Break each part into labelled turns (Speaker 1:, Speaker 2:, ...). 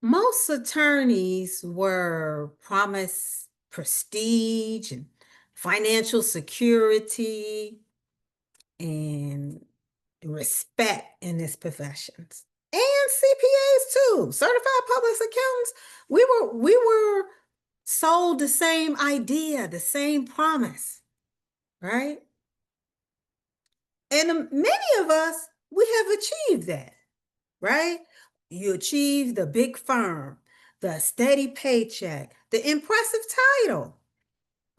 Speaker 1: Most attorneys were promised prestige and financial security and respect in this professions. And CPAs too, certified public accountants. We were sold the same idea, the same promise, right? And many of us, we have achieved that, right? You achieve the big firm, the steady paycheck, the impressive title.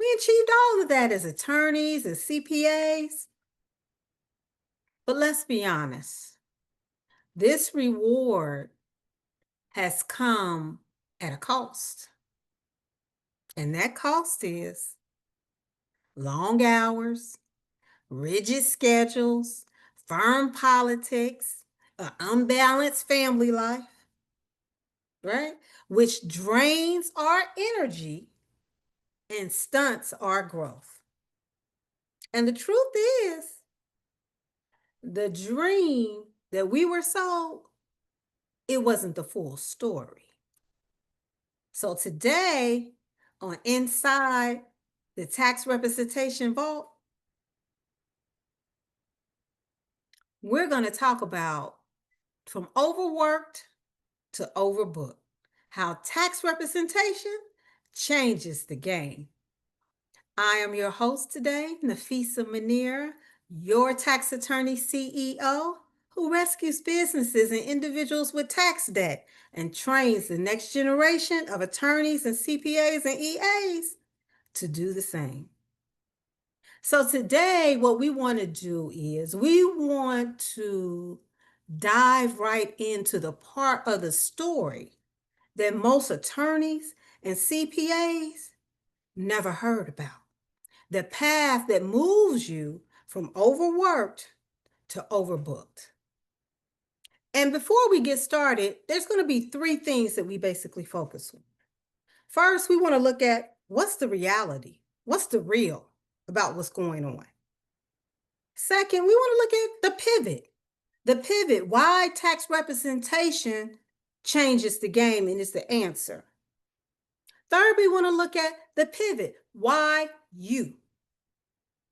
Speaker 1: We achieved all of that as attorneys, as CPAs. But let's be honest, this reward has come at a cost. And that cost is long hours, rigid schedules, firm politics, an unbalanced family life, right? Which drains our energy and stunts our growth. And the truth is, the dream that we were sold, it wasn't the full story. So today, on Inside the Tax Representation Vault, we're going to talk about from overworked to overbooked, how tax representation changes the game. I am your host today, Nafisa Munir, your tax attorney CEO, who rescues businesses and individuals with tax debt and trains the next generation of attorneys and CPAs and EAs to do the same. So today, what we want to do is we want to dive right into the part of the story that most attorneys and CPAs never heard about. The path that moves you from overworked to overbooked. And before we get started, there's going to be three things that we basically focus on. First, we want to look at what's the reality, what's the real about what's going on. Second, we want to look at the pivot, why tax representation changes the game and is the answer. Third, we want to look at the pivot, why you,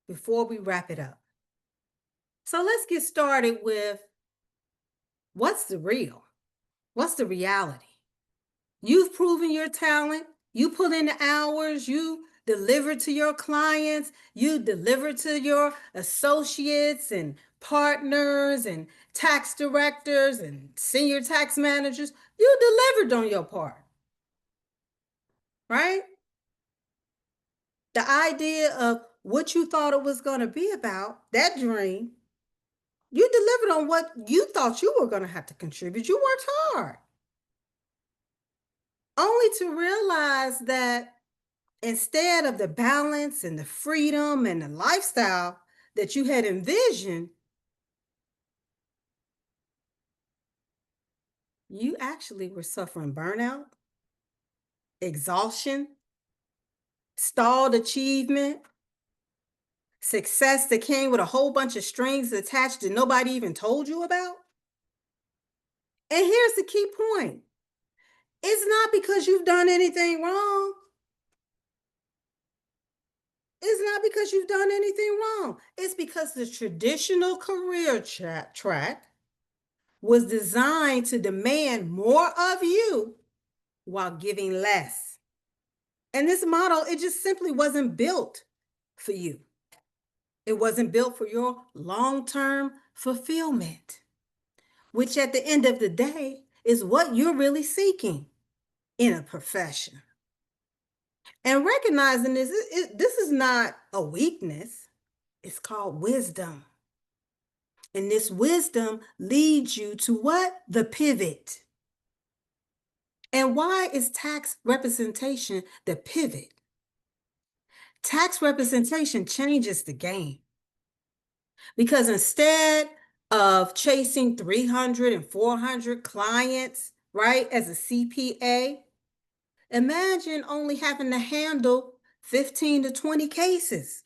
Speaker 1: before we wrap it up. So let's get started with what's the real? What's the reality? You've proven your talent. You put in the hours. You deliver to your clients. You deliver to your associates and partners and tax directors and senior tax managers. You delivered on your part, right? The idea of what you thought it was going to be about, that dream, you delivered on what you thought you were going to have to contribute. You worked hard. Only to realize that instead of the balance and the freedom and the lifestyle that you had envisioned, you actually were suffering burnout, exhaustion, stalled achievement, success that came with a whole bunch of strings attached that nobody even told you about. And here's the key point. It's not because you've done anything wrong. It's not because you've done anything wrong. It's because the traditional career track was designed to demand more of you while giving less. And this model, it just simply wasn't built for you. It wasn't built for your long-term fulfillment, which at the end of the day is what you're really seeking in a profession. And recognizing this is not a weakness. It's called wisdom. And this wisdom leads you to what? The pivot. And why is tax representation the pivot? Tax representation changes the game. Because instead of chasing 300 and 400 clients, right, as a CPA, imagine only having to handle 15 to 20 cases.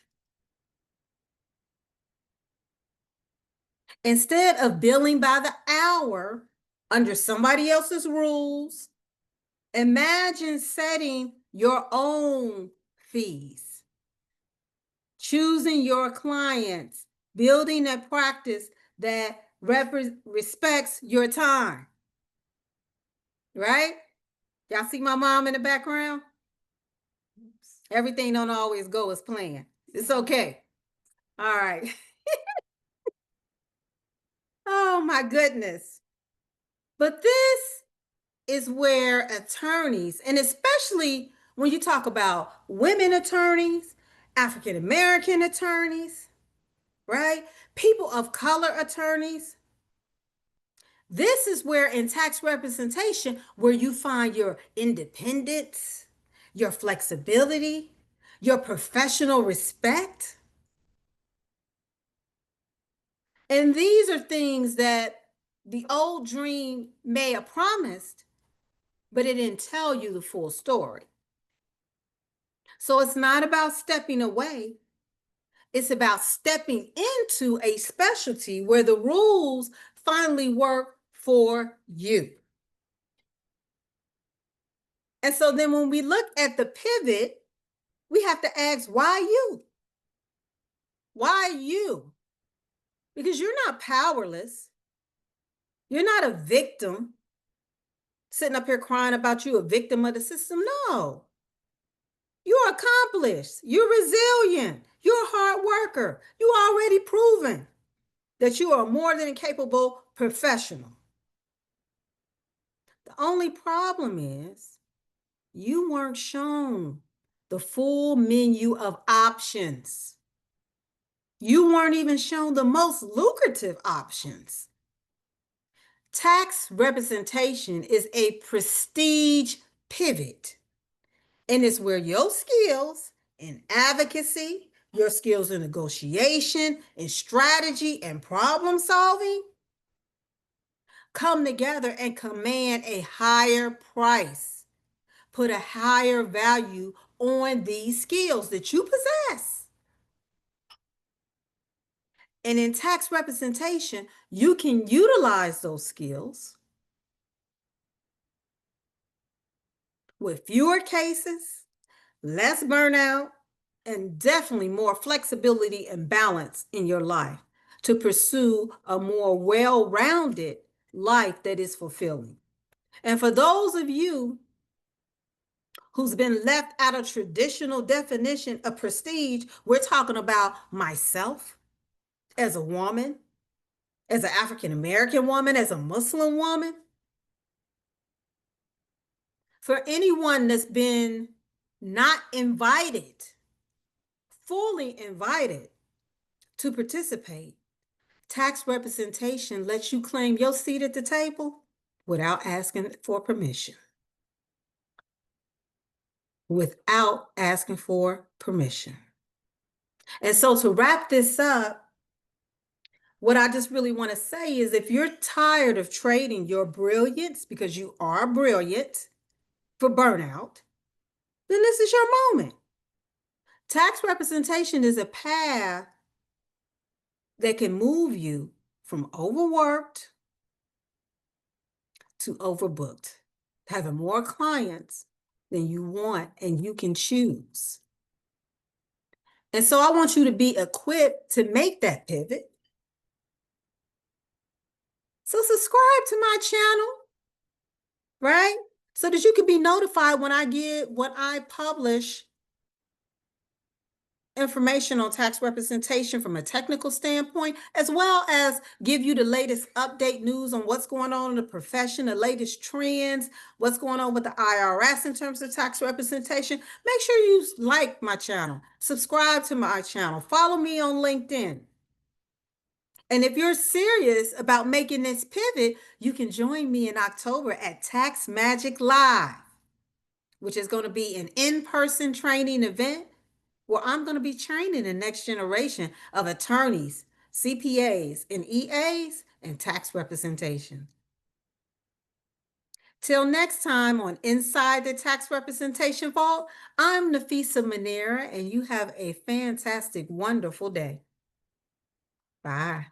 Speaker 1: Instead of billing by the hour under somebody else's rules, Imagine setting your own fees, choosing your clients, building a practice that respects your time, right? Y'all see my mom in the background? Everything don't always go as planned. It's okay. All right. Oh my goodness. But this is where attorneys, and especially when you talk about women attorneys, African American attorneys, right? People of color attorneys. This is where in tax representation where you find your independence, your flexibility, your professional respect. And these are things that the old dream may have promised, but it didn't tell you the full story. So it's not about stepping away. It's about stepping into a specialty where the rules finally work for you. And so then when we look at the pivot, we have to ask, why you? Why you? Because you're not powerless. You're not a victim sitting up here crying about you, a victim of the system. No. You're accomplished. You're resilient. You're a hard worker. You already proven that you are more than a capable professional. The only problem is you weren't shown the full menu of options. You weren't even shown the most lucrative options. Tax representation is a prestige pivot, and it's where your skills in advocacy, your skills in negotiation, in strategy, and problem solving come together and command a higher price, put a higher value on these skills that you possess. And in tax representation, you can utilize those skills with fewer cases, less burnout, and definitely more flexibility and balance in your life to pursue a more well-rounded life that is fulfilling. And for those of you who's been left out of traditional definition of prestige, we're talking about myself as a woman, as an African American woman, as a Muslim woman. For anyone that's been not invited, fully invited to participate, tax representation lets you claim your seat at the table without asking for permission. Without asking for permission. And so to wrap this up, what I just really want to say is if you're tired of trading your brilliance, because you are brilliant, for burnout, then this is your moment. Tax representation is a path that can move you from overworked to overbooked, having more clients than you want and you can choose. And so I want you to be equipped to make that pivot. So subscribe to my channel, right? So that you can be notified when I publish information on tax representation from a technical standpoint, as well as give you the latest update news on what's going on in the profession, the latest trends, what's going on with the IRS in terms of tax representation. Make sure you like my channel, subscribe to my channel, follow me on LinkedIn. And if you're serious about making this pivot, you can join me in October at Tax Magic Live, which is going to be an in-person training event where I'm going to be training the next generation of attorneys, CPAs, and EAs in tax representation. Till next time on Inside the Tax Representation Vault, I'm Nafisa Manera, and you have a fantastic, wonderful day. Bye.